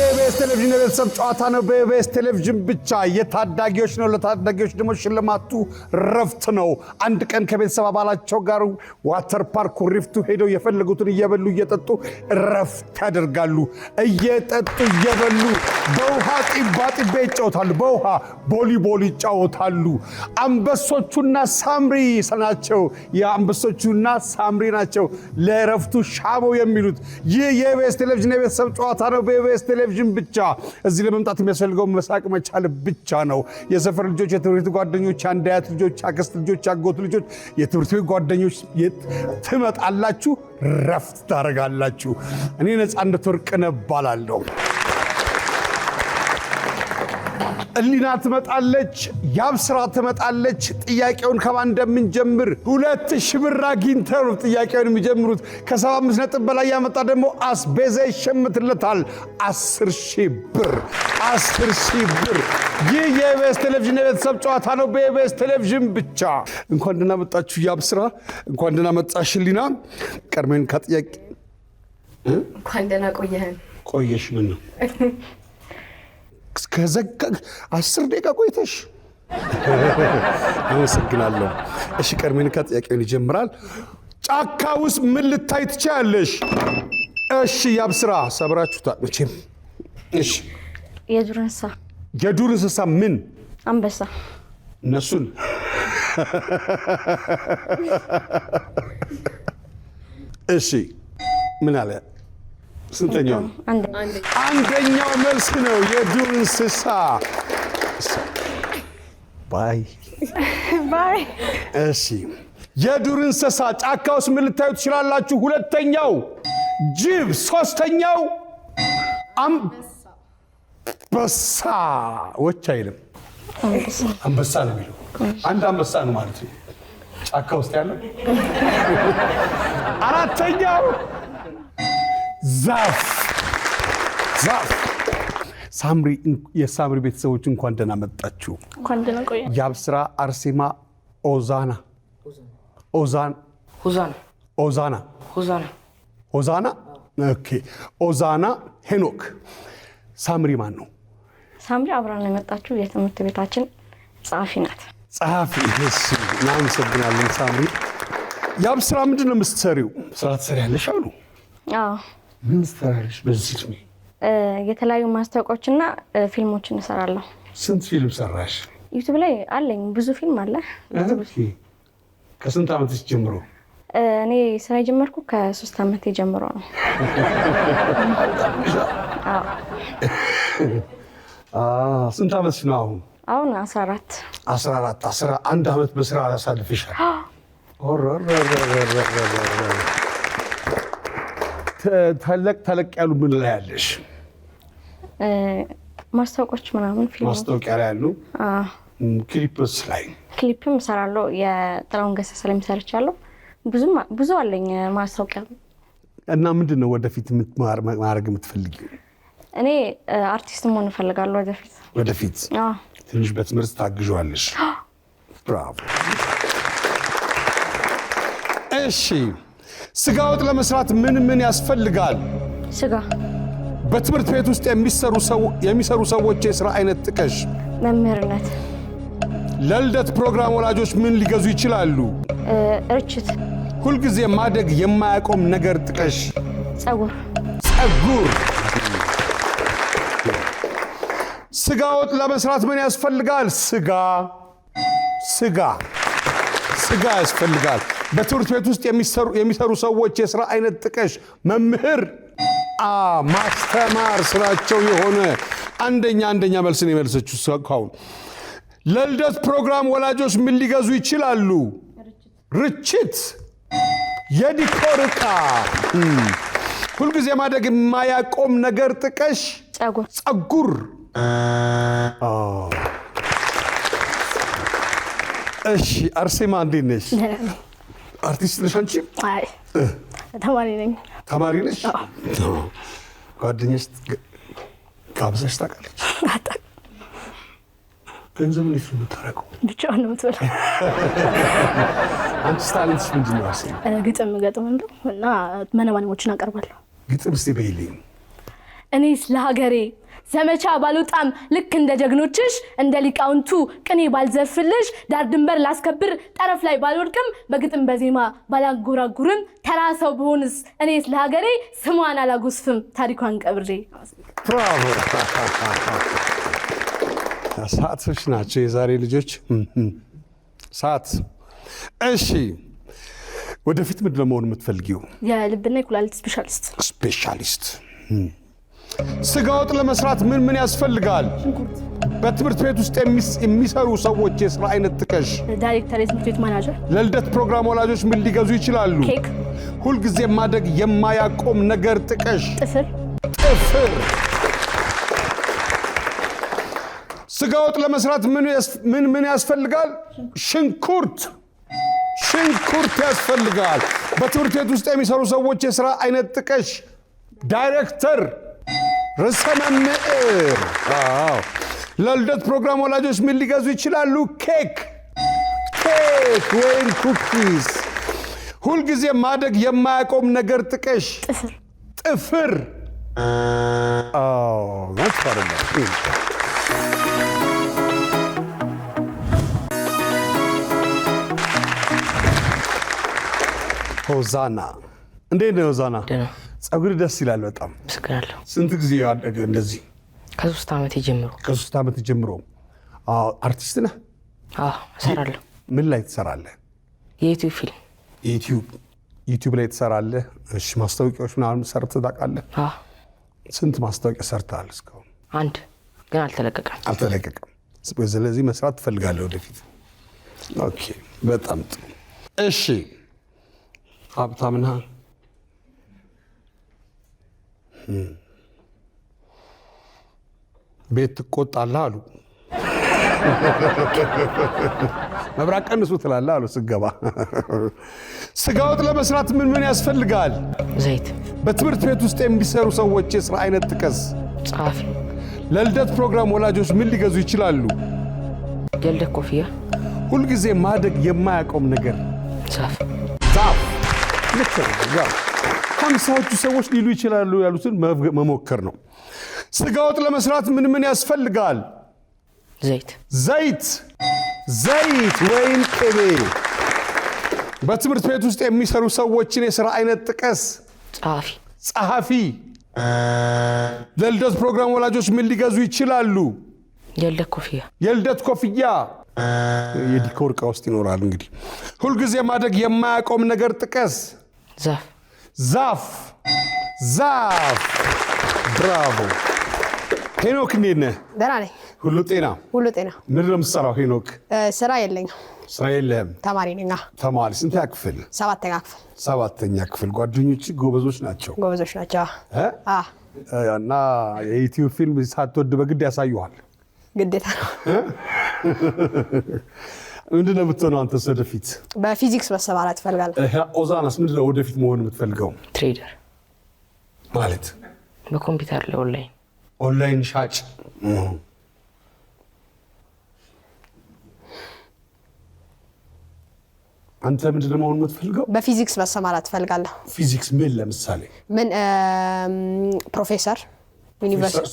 የኢቢኤስ ቴሌቪዥን የቤተሰብ ጨዋታ ነው። በኢቢኤስ ቴሌቪዥን ብቻ የታዳጊዎች ነው። ለታዳጊዎች ደግሞ ሽልማቱ ረፍት ነው። አንድ ቀን ከቤተሰብ አባላቸው ጋር ዋተር ፓርክ ሪፍቱ ሄደው የፈለጉትን እየበሉ እየጠጡ ረፍት ያደርጋሉ። እየጠጡ እየበሉ በውሃ ጢባጢቤ ይጫወታሉ። በውሃ ቦሊቦል ይጫወታሉ። አንበሶቹና ሳምሪ ናቸው። የአንበሶቹና ሳምሪ ናቸው ለረፍቱ ሻመው የሚሉት። ይህ የኢቢኤስ ቴሌቪዥን የቤተሰብ ጨዋታ ነው። በኢቢኤስ ቴሌቪዥን ብቻ። እዚህ ለመምጣት የሚያስፈልገው መሳቅ መቻል ብቻ ነው። የሰፈር ልጆች፣ የትምህርት ጓደኞች፣ አንድ አያት ልጆች፣ አክስት ልጆች፣ አጎት ልጆች፣ የትምህርት ቤት ጓደኞች ትመጣላችሁ፣ ረፍት ታደርጋላችሁ። እኔ ነፃነት ወርቅነህ እባላለሁ። እሊና ትመጣለች፣ ያብስራ ትመጣለች። ጥያቄውን ከማን እንደምንጀምር 2000 ብር አግኝተው ነው ጥያቄውን የሚጀምሩት። ከ75 ነጥብ በላይ ያመጣ ደግሞ አስቤዛ ይሸምትለታል። 10,000 ብር 10,000 ብር። ይህ የኢቢኤስ ቴሌቪዥን የቤተሰብ ጨዋታ ነው። በኢቢኤስ ቴሌቪዥን ብቻ። እንኳን ደህና መጣችሁ ያብስራ፣ እንኳን ደህና መጣሽ እሊና። ቀድሜን ከጥያቄ እንኳን ደህና ቆየህን። ቆየሽ ምን ነው ከዘጋ 10 ደቂቃ ቆይተሽ? አመሰግናለሁ። እሺ ቀድሜን ከጥያቄውን ይጀምራል። ጫካ ውስጥ ምን ልታይ ትችያለሽ? እሺ ያብስራ፣ ሰብራችሁታል መቼም። እሺ የዱር እንስሳ። የዱር እንስሳ ምን? አንበሳ። እነሱን እሺ ምን አለ? ስንተኛው? አንደኛው መልስ ነው። የዱር እንስሳ። ባይ ባይ። እሺ የዱር እንስሳ ጫካ ውስጥ ምን ልታዩ ትችላላችሁ? ሁለተኛው ጅብ፣ ሶስተኛው አንበሳ። ወች አይልም፣ አንበሳ ነው የሚለው። አንድ አንበሳ ነው ማለት ነው ጫካ ውስጥ ያለው። አራተኛው ዛፍ። ሳምሪ፣ የሳምሪ ቤተሰቦች እንኳን ደህና መጣችሁ። እንኳን ደህና ቆየ። ያብስራ፣ አርሴማ፣ ኦዛና። ኦኬ። ኦዛና፣ ሄኖክ። ሳምሪ ማን ነው? ሳምሪ አብራን የመጣችው የትምህርት ቤታችን ጸሐፊ ናት። ጸሐፊ። እሺ እናመሰግናለን ሳምሪ። ያብስራ ምንድን ነው የምትሰሪው? ስራ ትሰሪያለሽ አሉ። አዎ። ምን ትሰሪያለሽ በዚህ ዕድሜ? የተለያዩ ማስታወቂያዎችና ፊልሞችን እሰራለሁ። ስንት ፊልም ሰራሽ? ዩቲዩብ ላይ አለኝ፣ ብዙ ፊልም አለ። ከስንት ዓመትሽ ጀምሮ? እኔ ስራ የጀመርኩ ከ3 ዓመት ጀምሮ ነው። ስንት ዓመትሽ ነው አሁን? አሁን 14 11 ዓመት በስራ አሳልፈሻል። ተለቅ ያሉ ምን ላይ ያለሽ? ማስታወቂያዎች ምናምን ፊልም ማስታወቂያ ላይ ያሉ። ክሊፕስ ላይ? ክሊፕም እሰራለሁ። የጥላሁን ገሰሰ ላይ ሰርቻለሁ። ብዙ አለኝ ማስታወቂያ። እና ምንድን ነው ወደፊት ማድረግ የምትፈልጊው? እኔ አርቲስት መሆን እፈልጋለሁ ወደፊት። ትንሽ በትምህርት ታግዣለሽ። ብራቮ። እሺ ስጋ ወጥ ለመስራት ምን ያስፈልጋል? ስጋ። በትምህርት ቤት ውስጥ የሚሰሩ ሰዎች የሥራ አይነት ጥቀሽ። መምህርነት። ለልደት ፕሮግራም ወላጆች ምን ሊገዙ ይችላሉ? ርችት። ሁልጊዜ ማደግ የማያቆም ነገር ጥቀሽ። ጸጉር። ስጋ ወጥ ለመስራት ምን ያስፈልጋል? ስጋ ያስፈልጋል። በትምህርት ቤት ውስጥ የሚሰሩ ሰዎች የሥራ አይነት ጥቀሽ። መምህር፣ ማስተማር ስራቸው የሆነ አንደኛ መልስን የመለሰችው እስካሁን። ለልደት ፕሮግራም ወላጆች ምን ሊገዙ ይችላሉ? ርችት፣ የዲኮር ዕቃ። ሁልጊዜ ማደግ የማያቆም ነገር ጥቀሽ። ጸጉር። እሺ አርሴማ እንዴት ነሽ? አርቲስት ነሽ አንቺ? አይ ተማሪ ነኝ። ተማሪ ነሽ? ጓደኛሽ ጋብዛሽ ታውቃለች? ገንዘብ እንዴት ነው የምታረገው? ብቻዋን ነው የምትበላው። አንቺ ታለንትሽ ምንድን ነው አርሴማ? ግጥም ገጥማለሁ እና መነባንቦችን አቀርባለሁ። ግጥም እስቲ በይልኝ። እኔስ ለሀገሬ ዘመቻ ባልወጣም ልክ እንደ ጀግኖችሽ እንደ ሊቃውንቱ ቅኔ ባልዘፍልሽ ዳር ድንበር ላስከብር ጠረፍ ላይ ባልወድቅም በግጥም በዜማ ባላጎራጉርም ተራ ሰው ብሆንስ እኔስ ለሀገሬ ስሟን አላጎስፍም ታሪኳን ቀብሬ። ብራቮ። ሰዓቶች ናቸው የዛሬ ልጆች ሰዓት። እሺ ወደፊት ምንድን ነው መሆን የምትፈልጊው? የልብና የኩላሊት ስፔሻሊስት። ስጋ ወጥ ለመስራት ምን ያስፈልጋል? በትምህርት ቤት ውስጥ የሚሰሩ ሰዎች የሥራ አይነት ጥቀሽ። ዳይሬክተር፣ የትምህርት ቤት ማናጀር። ለልደት ፕሮግራም ወላጆች ምን ሊገዙ ይችላሉ? ኬክ። ሁልጊዜ ማደግ የማያቆም ነገር ጥቀሽ። ጥፍር። ስጋ ወጥ ለመስራት ምን ያስፈልጋል? ሽንኩርት ያስፈልጋል። በትምህርት ቤት ውስጥ የሚሰሩ ሰዎች የሥራ አይነት ጥቀሽ። ዳይሬክተር፣ ርዕሰ መምህር። ለልደት ፕሮግራም ወላጆች ምን ሊገዙ ይችላሉ? ኬክ ወይም ኩኪስ። ሁልጊዜ ማደግ የማያቆም ነገር ጥቀሽ። ጥፍር። ሆዛና። እንዴት ነው ሆዛና? ጸጉር ደስ ይላል በጣም። ምስጋናለሁ። ስንት ጊዜ ያደገ እንደዚህ? ከ3 ዓመት ጀምሮ። አርቲስት ነህ? እሰራለሁ። ምን ላይ ትሰራለህ? የዩቲዩብ ፊልም። ዩቲዩብ ላይ ትሰራለህ? እሺ። ማስታወቂያዎች ምናምን ሰርተህ ታውቃለህ? ስንት ማስታወቂያ ሰርተሃል እስካሁን? አንድ ግን አልተለቀቀም። ስለዚህ መስራት ትፈልጋለህ ወደፊት? ኦኬ፣ በጣም ጥሩ። እሺ፣ ሀብታም ነህ? ቤት ትቆጣለህ አሉ። መብራት ቀንሱ ትላለህ አሉ ስገባ። ስጋ ወጥ ለመስራት ምን ያስፈልጋል? ዘይት። በትምህርት ቤት ውስጥ የሚሰሩ ሰዎች የሥራ አይነት ጥቀስ። ጸሐፊ። ለልደት ፕሮግራም ወላጆች ምን ሊገዙ ይችላሉ? የልደት ኮፍያ። ሁልጊዜ ማደግ የማያቆም ነገር። ዛፍ። ልክ ነው። ሃምሳዎቹ ሰዎች ሊሉ ይችላሉ ያሉትን መሞከር ነው። ስጋ ወጥ ለመስራት ምን ያስፈልጋል? ዘይት ወይም ቅቤ። በትምህርት ቤት ውስጥ የሚሰሩ ሰዎችን የሥራ አይነት ጥቀስ። ጸሐፊ። ለልደት ፕሮግራም ወላጆች ምን ሊገዙ ይችላሉ? የልደት ኮፍያ። የዲኮር ዕቃ ውስጥ ይኖራል እንግዲህ። ሁልጊዜ ማደግ የማያቆም ነገር ጥቀስ። ዛፍ። ብራቮ። ሄኖክ እንዴት ነህ? ደህና ነኝ። ሁሉ ጤና? ምንድን ነው የምትሰራው ሄኖክ? ስራ የለኝም። ስራ የለህም? ተማሪ ነኝ። ተማሪ። ስንተኛ ክፍል? ሰባተኛ ክፍል። ጓደኞች ጎበዞች ናቸው? እና የዩቲዩብ ፊልም ሳትወድ በግድ ያሳዩሃል? ግዴታ ነው። ምንድን ነው የምትሆነው አንተስ ወደፊት? በፊዚክስ መሰማራት እፈልጋለሁ። ኦዛናስ ምንድን ነው ወደፊት መሆን የምትፈልገው? ትሬደር ማለት በኮምፒውተር ላይ ኦንላይን ሻጭ። አንተ ምንድን ነው መሆን የምትፈልገው? በፊዚክስ መሰማራት እፈልጋለሁ። ፊዚክስ ምን? ለምሳሌ ፕሮፌሰር ዩኒቨርሲቲ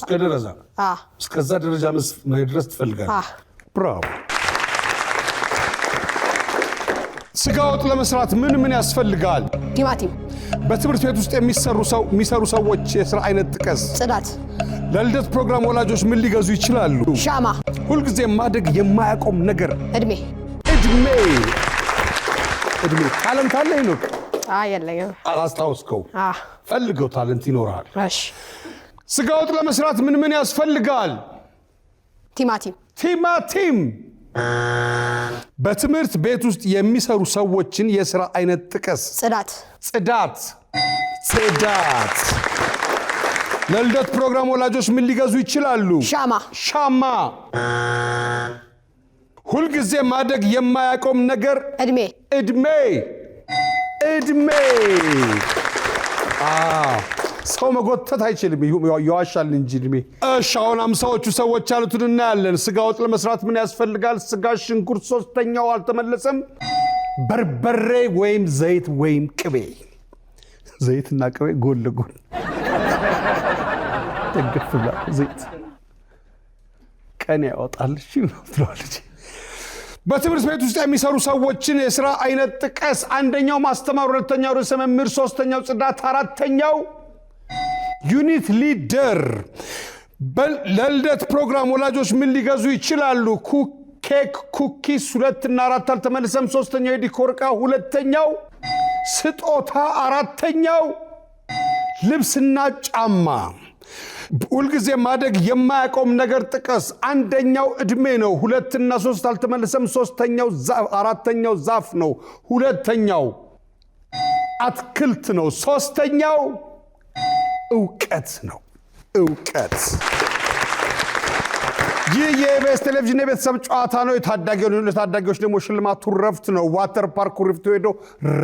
እስከዛ ደረጃ መድረስ ትፈልጋለህ? ብራቮ። ስጋ ወጥ ለመስራት ምን ያስፈልጋል? ቲማቲም። በትምህርት ቤት ውስጥ የሚሰሩ ሰዎች የሥራ አይነት ጥቀስ። ጽዳት። ለልደት ፕሮግራም ወላጆች ምን ሊገዙ ይችላሉ? ሻማ። ሁልጊዜ ማደግ የማያቆም ነገር። እድሜ። ታለንት አለ ሄኖክ? የለኝም። አላስታውስከው? ፈልገው፣ ታለንት ይኖርሃል። እሺ። ስጋ ወጥ ለመስራት ምን ያስፈልጋል? ቲማቲም። በትምህርት ቤት ውስጥ የሚሰሩ ሰዎችን የሥራ አይነት ጥቀስ። ጽዳት። ለልደት ፕሮግራም ወላጆች ምን ሊገዙ ይችላሉ? ሻማ። ሁልጊዜ ማደግ የማያቆም ነገር። እድሜ። ሰው መጎተት አይችልም፣ ይዋሻል እንጂ እድሜ። እሺ፣ አሁን 50ዎቹ ሰዎች ያሉትን እናያለን። ስጋ ወጥ ለመስራት ምን ያስፈልጋል? ስጋ፣ ሽንኩርት። ሶስተኛው አልተመለሰም። በርበሬ ወይም ዘይት ወይም ቅቤ። ዘይትና ቅቤ ጎን ለጎን ደግፍ ብላ ዘይት ቀን ያወጣል እሺ ነው ትላለች። በትምህርት ቤት ውስጥ የሚሰሩ ሰዎችን የሥራ አይነት ጥቀስ። አንደኛው ማስተማር፣ ሁለተኛው ርዕሰ መምህር፣ ሶስተኛው ጽዳት፣ አራተኛው ዩኒት ሊደር። ለልደት ፕሮግራም ወላጆች ምን ሊገዙ ይችላሉ? ኬክ፣ ኩኪስ 2 እና 4 አልተመለሰም። ሶስተኛው የዲኮር ዕቃ፣ ሁለተኛው ስጦታ፣ አራተኛው ልብስና ጫማ። ሁልጊዜ ማደግ የማያቆም ነገር ጥቀስ። አንደኛው ዕድሜ ነው። 2 እና 3 አልተመለሰም። ሶስተኛው አራተኛው ዛፍ ነው። ሁለተኛው አትክልት ነው። ሶስተኛው ዕውቀት ነው። ዕውቀት። ይህ የኢቢኤስ ቴሌቪዥን የቤተሰብ ጨዋታ ነው። የታዳጊዎች ደግሞ ሽልማቱ ረፍት ነው። ዋተር ፓርክ ሪፍቱ ሄዶ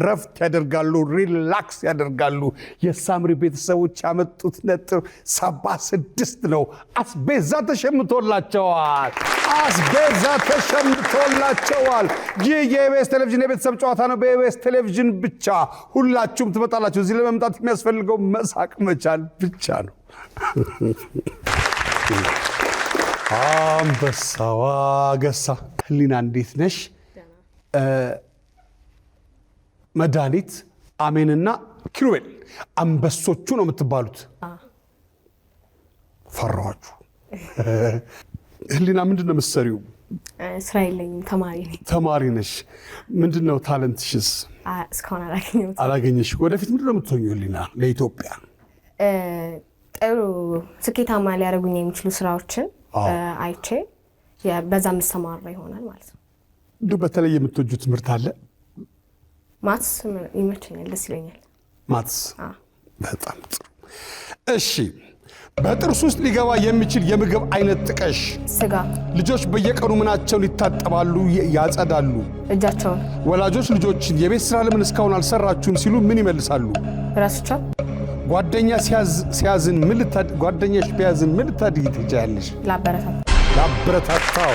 ረፍት ያደርጋሉ፣ ሪላክስ ያደርጋሉ። የሳምሪ ቤተሰቦች ያመጡት ነጥብ 76 ነው። አስቤዛ ተሸምቶላቸዋል። ይህ የኢቢኤስ ቴሌቪዥን የቤተሰብ ጨዋታ ነው። በኢቢኤስ ቴሌቪዥን ብቻ። ሁላችሁም ትመጣላችሁ። እዚህ ለመምጣት የሚያስፈልገው መሳቅ መቻል ብቻ ነው። አንበሳዋ ገሳ። ህሊና እንዴት ነሽ? መድኃኒት፣ አሜንና ኪሩቤል አንበሶቹ ነው የምትባሉት። ፈራኋችሁ። ህሊና ምንድን ነው የምትሰሪው? ስራ የለኝም፣ ተማሪ ነኝ። ተማሪ ነሽ። ምንድን ነው ታለንትሽስ? እስካሁን አላገኘሽ። ወደፊት ምንድን ነው የምትሆኚው ህሊና? ለኢትዮጵያ ጥሩ ስኬታማ ሊያደርጉኝ የሚችሉ ስራዎችን አይቼ በዛ የምሰማራ ይሆናል ማለት ነው። እንዲሁ በተለይ የምትወጂው ትምህርት አለ? ማትስ ይመቸኛል፣ ደስ ይለኛል። ማትስ በጣም ጥሩ። እሺ፣ በጥርስ ውስጥ ሊገባ የሚችል የምግብ አይነት ጥቀሽ። ስጋ። ልጆች በየቀኑ ምናቸውን ይታጠባሉ፣ ያጸዳሉ? እጃቸውን። ወላጆች ልጆችን የቤት ስራ ለምን እስካሁን አልሰራችሁም ሲሉ ምን ይመልሳሉ? ረስቸው። ጓደኛሽ ቢያዝን ምን ልታድርጊ ትችያለሽ? ላበረታታው።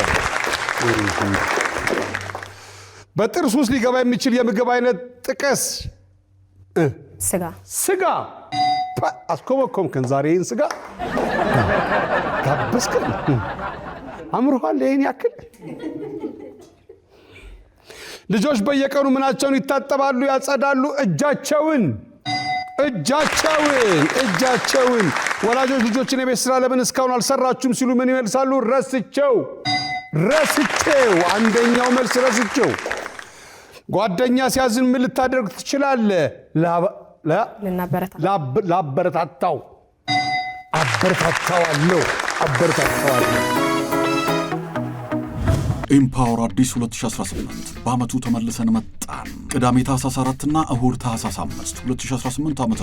በጥርስ ውስጥ ሊገባ የሚችል የምግብ አይነት ጥቀስ። ስጋ። አስኮበኮምከን ዛሬ ይህን ስጋ ጋበዝከን። አምሮሃል ይህን ያክል። ልጆች በየቀኑ ምናቸውን ይታጠባሉ፣ ያጸዳሉ? እጃቸውን። ወላጆች ልጆችን የቤት ስራ ለምን እስካሁን አልሰራችሁም ሲሉ ምን ይመልሳሉ? ረስቼው። አንደኛው መልስ ረስቼው። ጓደኛ ሲያዝን ምን ልታደርግ ትችላለህ? ላበረታታው። አበረታታዋለሁ። ኢምፓወር አዲስ 2018 በአመቱ ተመልሰን መጣን። ቅዳሜ ታህሳስ 4 እና እሁድ ታህሳስ 5 2018 ዓ.ም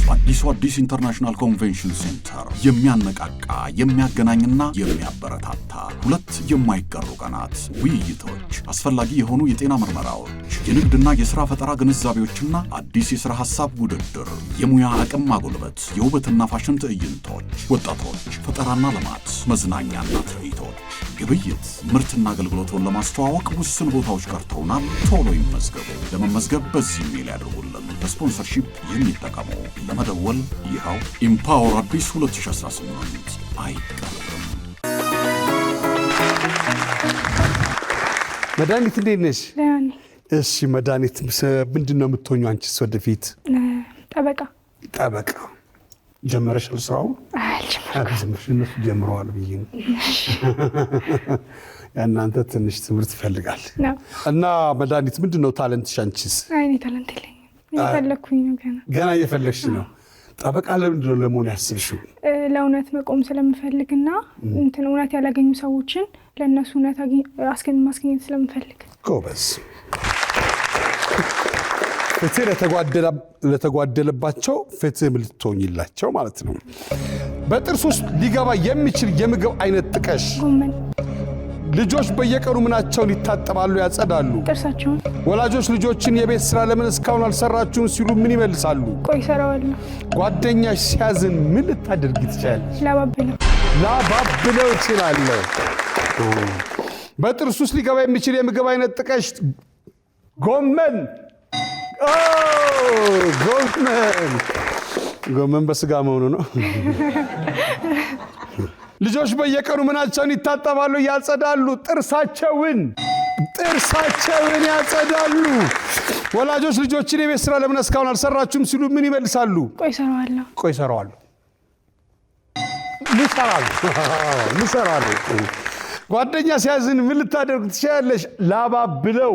በአዲሱ አዲስ ኢንተርናሽናል ኮንቬንሽን ሴንተር የሚያነቃቃ የሚያገናኝና የሚያበረታታ 2 የማይቀሩ ቀናት ውይይቶች፣ አስፈላጊ የሆኑ የጤና ምርመራዎች፣ የንግድና የሥራ ፈጠራ ግንዛቤዎችና አዲስ የሥራ ሐሳብ ውድድር፣ የሙያ አቅም ማጎልበት፣ የውበትና ፋሽን ትዕይንቶች፣ ወጣቶች ፈጠራና ልማት፣ መዝናኛና ትርኢቶች፣ ግብይት፣ ምርትና አገልግሎቱን ለማስተዋወቅ ውስን ቦታዎች ቀርተውናል። ቶሎ ይመዝገቡ። ለመመዝገብ በዚህ ሜል ያድርጉልን። በስፖንሰርሺፕ የሚጠቀሙ ለመደወል ይኸው ኢምፓወር አዲስ 2018 አይቀርም። መድኃኒት እንዴት ነሽ? እሺ መድኃኒት ምንድን ነው የምትሆኚው አንቺስ ወደፊት? ጠበቃ ጀመረሻል ስራው? እነሱ ጀምረዋል ብዬ ነው። እናንተ ትንሽ ትምህርት ይፈልጋል እና መድኃኒት ምንድን ነው ታለንትሽ አንቺስ? እኔ ታለንት የለኝም፣ እየፈለኩኝ ነው። ገና እየፈለግሽ ነው። ጠበቃ ለምንድን ነው ለመሆን ያስብሽው? ለእውነት መቆም ስለምፈልግና እውነት ያላገኙ ሰዎችን ለእነሱ እውነት ማስገኘት ስለምፈልግ። ጎበዝ። ፍትህ ለተጓደለባቸው ፍትህ ልትሆኝላቸው ማለት ነው። በጥርስ ውስጥ ሊገባ የሚችል የምግብ አይነት ጥቀሽ። ጎመን። ልጆች በየቀኑ ምናቸውን ይታጠባሉ፣ ያጸዳሉ? ጥርሳቸውን። ወላጆች ልጆችን የቤት ስራ ለምን እስካሁን አልሰራችሁም ሲሉ ምን ይመልሳሉ? ቆይ እሰራዋለሁ። ጓደኛሽ ሲያዝን ምን ልታደርጊ ትችላለሽ? ላባብለው እችላለሁ። በጥርስ ውስጥ ሊገባ የሚችል የምግብ አይነት ጥቀሽ። ጎመን። ጎመን በስጋ መሆኑ ነው። ልጆች በየቀኑ ምናቸውን ይታጠባሉ ያጸዳሉ? ጥርሳቸውን ያጸዳሉ። ወላጆች ልጆችን የቤት ስራ ለምን እስካሁን አልሰራችሁም ሲሉ ምን ይመልሳሉ? ቆይ እሰራዋለሁ። ልሰራሉ። ጓደኛ ሲያዝን ምን ልታደርግ ትችላለሽ? ላባብለው፣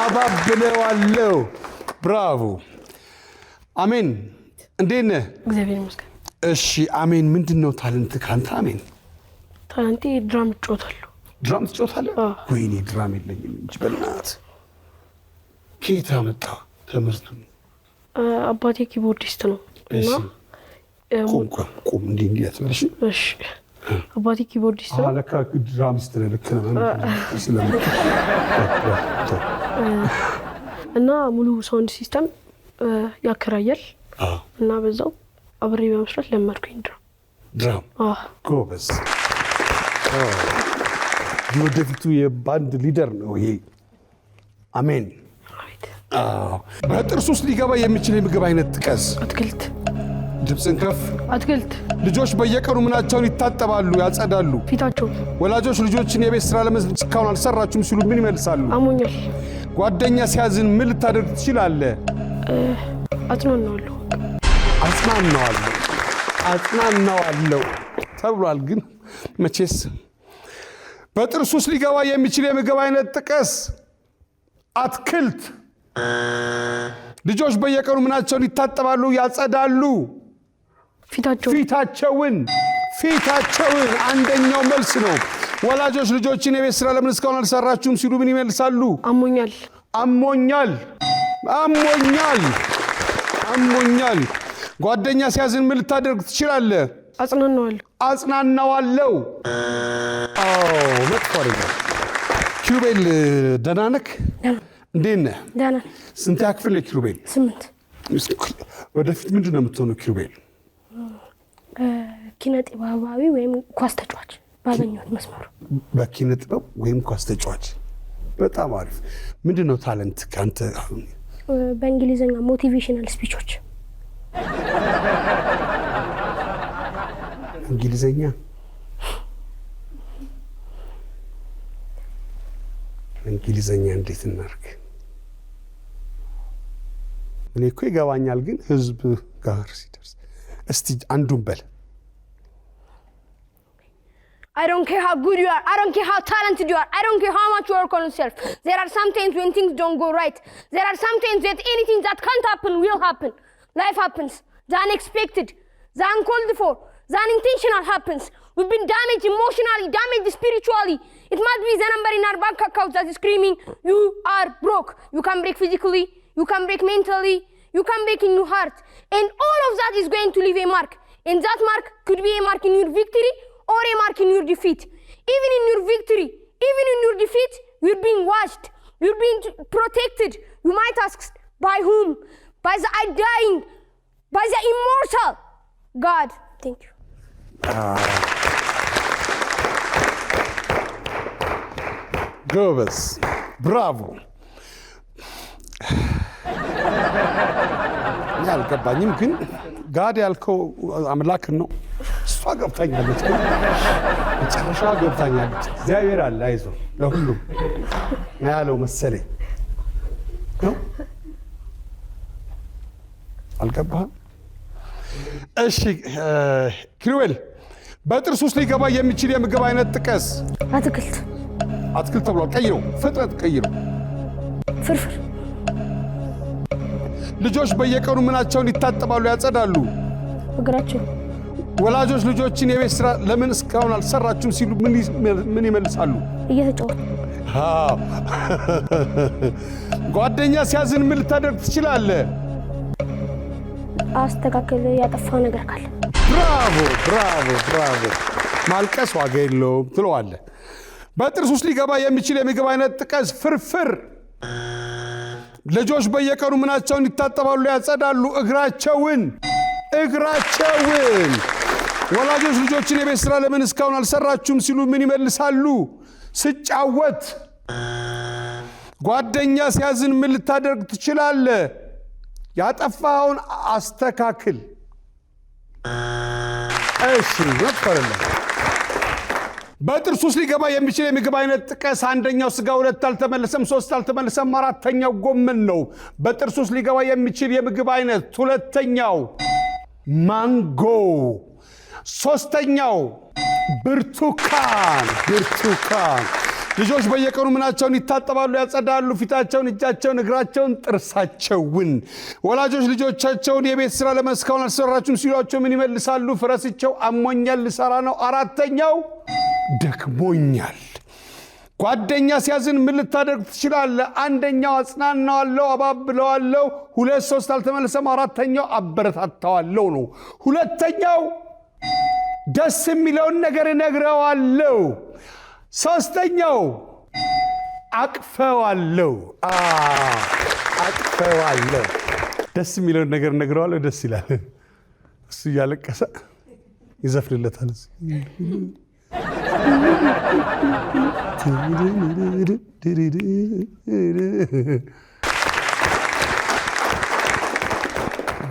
አባብለዋለሁ። ብራቮ። አሜን። እንዴት ነህ? እግዚአብሔር ይመስገን። እሺ አሜን። ምንድነው ታለንት ካንተ? አሜን። ታለንቴ ድራም እጫወታለሁ። ድራም ትጫወታለህ? ወይኔ ድራም የለኝም እንጂ በእናትህ። ከየት አመጣህ ትምህርቱን? አባቴ ኪቦርዲስት ነው እና ቁም እንዲህ አትበልሽ። እሺ አባቴ ኪቦርዲስት ነው። ለካ ድራሚስት ነው። ልክ ነው። እና ሙሉ ሳውንድ ሲስተም ያከራያል እና በዛው አብሬ በመስራት ለመድኩኝ ድራም። ጎበዝ። የወደፊቱ የባንድ ሊደር ነው ይሄ። አሜን። በጥርስ ውስጥ ሊገባ የሚችል የምግብ አይነት ጥቀስ። አትክልት። ድምፅን ከፍ። አትክልት። ልጆች በየቀኑ ምናቸውን ይታጠባሉ ያጸዳሉ? ፊታቸውን። ወላጆች ልጆችን የቤት ስራ ለምን እስካሁን አልሰራችሁም ሲሉ ምን ይመልሳሉ? አሞኛል። ጓደኛ ሲያዝን ምን ልታደርግ ትችላለህ? አጽናናዋለሁ ተብሏል። ግን መቼስ በጥርስ ውስጥ ሊገባ የሚችል የምግብ አይነት ጥቀስ። አትክልት። ልጆች በየቀኑ ምናቸውን ይታጠባሉ ያጸዳሉ? ፊታቸውን። አንደኛው መልስ ነው። ወላጆች ልጆችን የቤት ስራ ለምን እስካሁን አልሰራችሁም ሲሉ ምን ይመልሳሉ? አሞኛል። ጓደኛ ሲያዝን ምን ልታደርግ ትችላለህ? አጽናናዋለሁ። መጥፎ አይደለም። ኪሩቤል ደህና ነህ? እንዴት ነህ? ደህና። ስንተኛ ክፍል ነህ ኪሩቤል? 8። ወደፊት ምንድን ነው የምትሆነው ኪሩቤል? ኪነ ጥበባዊ ወይም ኳስ ተጫዋች ባገኘሁት መስመሩ። በኪነ ጥበብ ወይም ኳስ ተጫዋች። በጣም አሪፍ። ምንድን ነው ታለንት ካንተ? በእንግሊዝኛ ሞቲቬሽናል ስፒቾች። እንግሊዝኛ እንዴት እናድርግ? እኔ እኮ ይገባኛል፣ ግን ህዝብ ጋር ሲደርስ እስቲ አንዱን በል። I don't care how good you are. I don't care how talented you are. I don't care how much you work on yourself. There are some times when things don't go right. There are some times that anything that can't happen will happen. Life happens. The unexpected, the uncalled for, the unintentional happens. We've been damaged emotionally, damaged spiritually. It might be the number in our bank account that is screaming, you are broke. You can break physically, you can break mentally, you can break in your heart. And all of that is going to leave a mark. And that mark could be a mark in your victory or a mark in your defeat. Even in your victory, even in your defeat, you're being watched, you're being protected. You might ask, by whom? By the undying, by the immortal God. Thank you. ጎበዝ፣ ብራቮ። አልገባኝም፣ ግን ጋድ ያልከው አምላክን ነው። እሷ ገብታኛለች፣ መጨረሻ ገብታኛለች። እግዚአብሔር አለ፣ አይዞህ ለሁሉም ያለው መሰለኝ ነው። አልገባህም? እሺ ኪሩቤል፣ በጥርስ ውስጥ ሊገባ የሚችል የምግብ አይነት ጥቀስ። አትክልት ተብሏል። ቀይረው፣ ፍጥነት ቀይረው። ፍርፍር። ልጆች በየቀኑ ምናቸውን ይታጠባሉ ያጸዳሉ? እግራቸው። ወላጆች ልጆችን የቤት ስራ ለምን እስካሁን አልሰራችሁም ሲሉ ምን ይመልሳሉ? እየተጫወቱ። ጓደኛ ሲያዝን ምን ልታደርግ ትችላለህ? አስተካክል ያጠፋው ነገር ካለ። ብራቮ። ማልቀስ ዋጋ የለውም ትለዋለህ። በጥርስ ውስጥ ሊገባ የሚችል የምግብ አይነት ጥቀስ። ፍርፍር። ልጆች በየቀኑ ምናቸውን ይታጠባሉ ያጸዳሉ? እግራቸውን። ወላጆች ልጆችን የቤት ስራ ለምን እስካሁን አልሰራችሁም ሲሉ ምን ይመልሳሉ? ስጫወት። ጓደኛ ሲያዝን ምን ልታደርግ ትችላለህ? ያጠፋውን አስተካክል። እሺ ወጥፈረለ በጥርስ ውስጥ ሊገባ የሚችል የምግብ አይነት ጥቀስ። አንደኛው ስጋ፣ 2 አልተመለሰም፣ 3 አልተመለሰም፣ 4ኛው ጎመን ነው። በጥርስ ውስጥ ሊገባ የሚችል የምግብ አይነት 2ኛው ማንጎ፣ 3ኛው ብርቱካን። ልጆች በየቀኑ ምናቸውን ይታጠባሉ፣ ያጸዳሉ? ፊታቸውን፣ እጃቸውን፣ እግራቸውን፣ ጥርሳቸውን። ወላጆች ልጆቻቸውን የቤት ስራ ለመስካውን አልሰራችሁም ሲሏቸው ምን ይመልሳሉ? ፍረስቸው፣ አሞኛል፣ ልሰራ ነው። 4ኛው ደክሞኛል። ጓደኛ ሲያዝን ምን ልታደርግ ትችላለህ? 1ኛው አጽናናዋለሁ፣ አባብለዋለሁ። 2 3 አልተመለሰም። 4ኛው አበረታታዋለሁ ነው። 2ኛው ደስ የሚለውን ነገር እነግረዋለሁ። 3ኛው አቅፈዋለሁ። አቅፈዋለሁ። ደስ የሚለውን ነገር እነግረዋለሁ። ደስ ይላል። እሱ እያለቀሰ ይዘፍንለታል።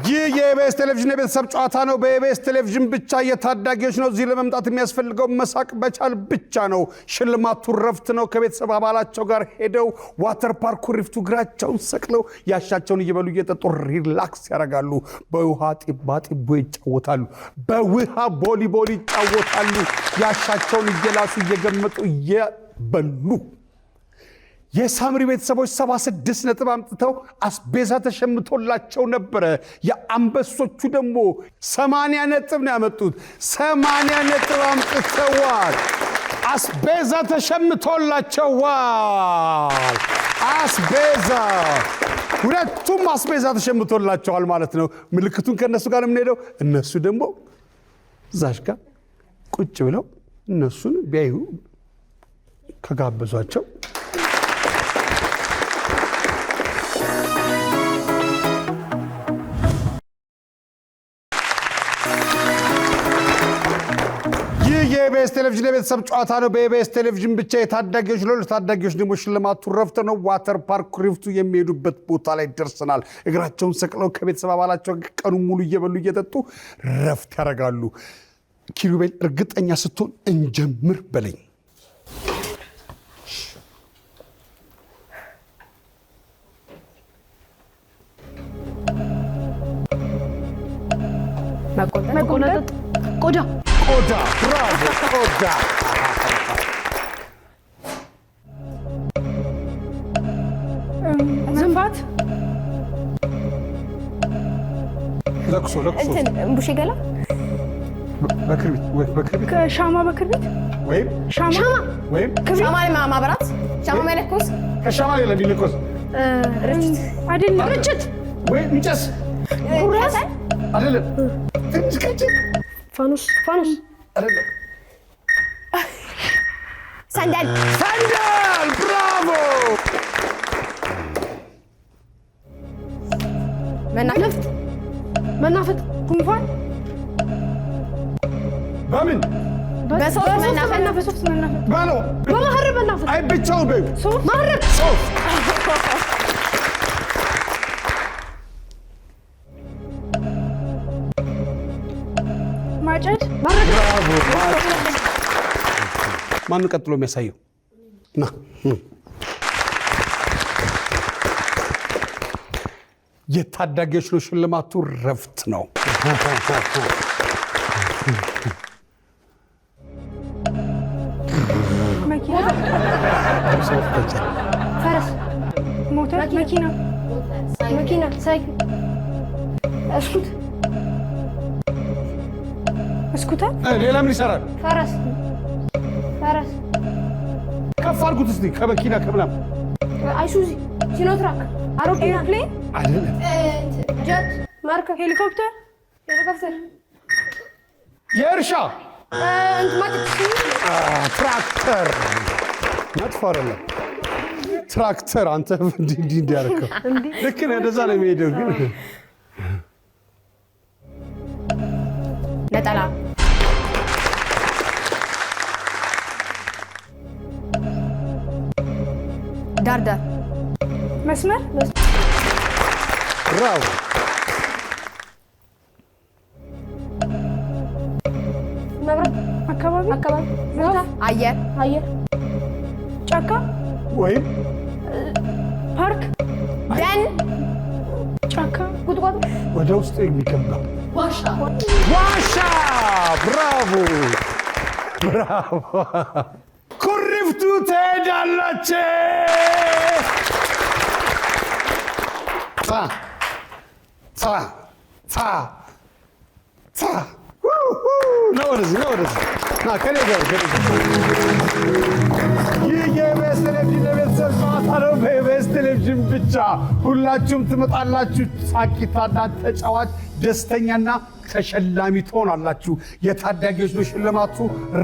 ይህ የኢቢኤስ ቴሌቪዥን የቤተሰብ ጨዋታ ነው። በኢቢኤስ ቴሌቪዥን ብቻ የታዳጊዎች ነው። እዚህ ለመምጣት የሚያስፈልገው መሳቅ በቻል ብቻ ነው። ሽልማቱ ረፍት ነው። ከቤተሰብ አባላቸው ጋር ሄደው ዋተር ፓርክ ሪፍቱ እግራቸውን ሰቅለው ያሻቸውን እየበሉ እየጠጡ ሪላክስ ያደርጋሉ። በውሃ ጢባ ጢቦ ይጫወታሉ። በውሃ ቦሊቦል ይጫወታሉ። ያሻቸውን እየላሱ እየገመጡ እየበሉ የሳምሪ ቤተሰቦች 76 ነጥብ አምጥተው አስቤዛ ተሸምቶላቸው ነበረ። የአንበሶቹ ደግሞ 80 ነጥብ ነው ያመጡት። 80 ነጥብ አምጥተዋል። አስቤዛ ተሸምቶላቸዋል። አስቤዛ ሁለቱም አስቤዛ ተሸምቶላቸዋል ማለት ነው። ምልክቱን ከነሱ ጋር የምንሄደው እነሱ ደግሞ እዛሽ ጋር ቁጭ ብለው እነሱን ቢያዩ ከጋበዟቸው የኢቢኤስ ቴሌቪዥን የቤተሰብ ጨዋታ ነው። በኢቢኤስ ቴሌቪዥን ብቻ የታዳጊዎች ነው። ለታዳጊዎች ደግሞ ሽልማቱ ረፍት ነው። ዋተር ፓርክ ሪፍቱ የሚሄዱበት ቦታ ላይ ደርሰናል። እግራቸውን ሰቅለው ከቤተሰብ አባላቸው ቀኑ ሙሉ እየበሉ እየጠጡ ረፍት ያደርጋሉ። ኪሩቤል እርግጠኛ ስትሆን እንጀምር በለኝ። መቆነጠጥ፣ ቆዳ፣ ብራቮ፣ ቆዳ። ዝንባት፣ ለቅሶ፣ እምቡሽ ገላ፣ በክርቢት፣ ሻማ፣ በክርቢት ወይም ሻማ ወይም ሻማ ማብራት፣ ሻማ መለኮስ፣ ከሻማ ሌላ ቢለኮስ አይደለም፣ ርችት ወይም እንጨት፣ ኩራዝ አይደለም፣ ትንሽ ቀጭን ፋኑስ አይደለም፣ ሰንደል፣ ብራቮ። መናፈጥ፣ ጉንፋን፣ በምን በሶፍት መናፈጥ፣ ባለው በማህረብ መናፈጥ፣ አይ ብቻው በይ ማህረብ፣ ማጨድ፣ ብራቮ። ማነው ቀጥሎ የሚያሳየው? ና የታዳጊዎች ነው። ሽልማቱ ረፍት ነው። መኪና፣ ፈረስ፣ ሞተር፣ መኪና፣ ሳይክል፣ እስኩተር፣ ሌላ ምን ይሰራል? ፈረስ፣ ከፍ አድርጉት እስቲ። ከመኪና ከምናምን አይሱዚ፣ ሲኖትራክ፣ አውሮፕላን፣ አይደለም፣ ጀት፣ መርከብ፣ ሄሊኮፕተር፣ የእርሻ ትራክተር። መጥፎ አይደለም ትራክተር። አንተ እንዲህ እንዲያደርገው ልክ ነህ። እንደዛ ነው የሚሄደው። ግን ነጠላ፣ ዳርዳር፣ መስመር፣ ብራቮ። መብራት አካባቢ ቦታ አየር ጫካ ወይም ፓርክ ደን ጫካ ጉድጓድ ወደ ውስጥ የሚገባ ዋሻ። ብራቮ ብራቮ። ኩሪፍቱ ትሄዳላችሁ። ነው ወደዚህ ና ከኔ ጋር ይህ የኢቢኤስ ቴሌቪዥን የቤተሰብ ጨዋታ ነው። በኢቢኤስ ቴሌቪዥን ብቻ ሁላችሁም ትመጣላችሁ። ሳቂታና ተጫዋች፣ ደስተኛና ተሸላሚ ትሆናላችሁ። የታዳጊዎች ነው ሽልማቱ።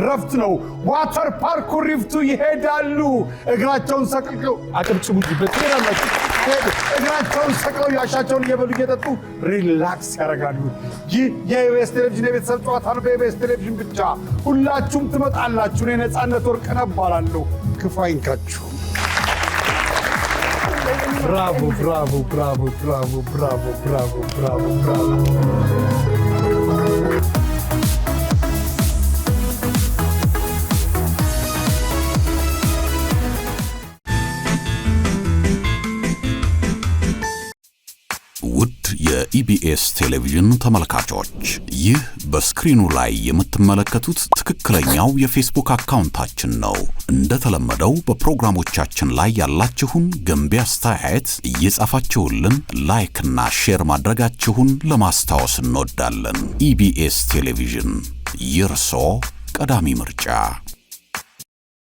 ረፍት ነው። ዋተር ፓርክ ኩሪፍቱ ይሄዳሉ። እግራቸውን ሰቅለው አጨብጭቡ። ትሄዳላችሁ። እግራቸውን ሰቅለው ያሻቸውን እየበሉ እየጠጡ ሪላክስ ያደርጋሉ። ይህ የኢቢኤስ ቴሌቪዥን የቤተሰብ ጨዋታ ነው። በኢቢኤስ ቴሌቪዥን ብቻ ሁላችሁም ትመጣላችሁ። እኔ ነፃነት ወርቅነህ እባላለሁ። ክፉ አይንካችሁ። ብራቮ ብራቮ ብራቮ ብራቮ ብራቮ ብራቮ ብራቮ ብራቮ። ውድ የኢቢኤስ ቴሌቪዥን ተመልካቾች፣ ይህ በስክሪኑ ላይ የምትመለከቱት ትክክለኛው የፌስቡክ አካውንታችን ነው። እንደተለመደው በፕሮግራሞቻችን ላይ ያላችሁን ገንቢ አስተያየት እየጻፋችሁልን ላይክና ሼር ማድረጋችሁን ለማስታወስ እንወዳለን። ኢቢኤስ ቴሌቪዥን የርሶ ቀዳሚ ምርጫ።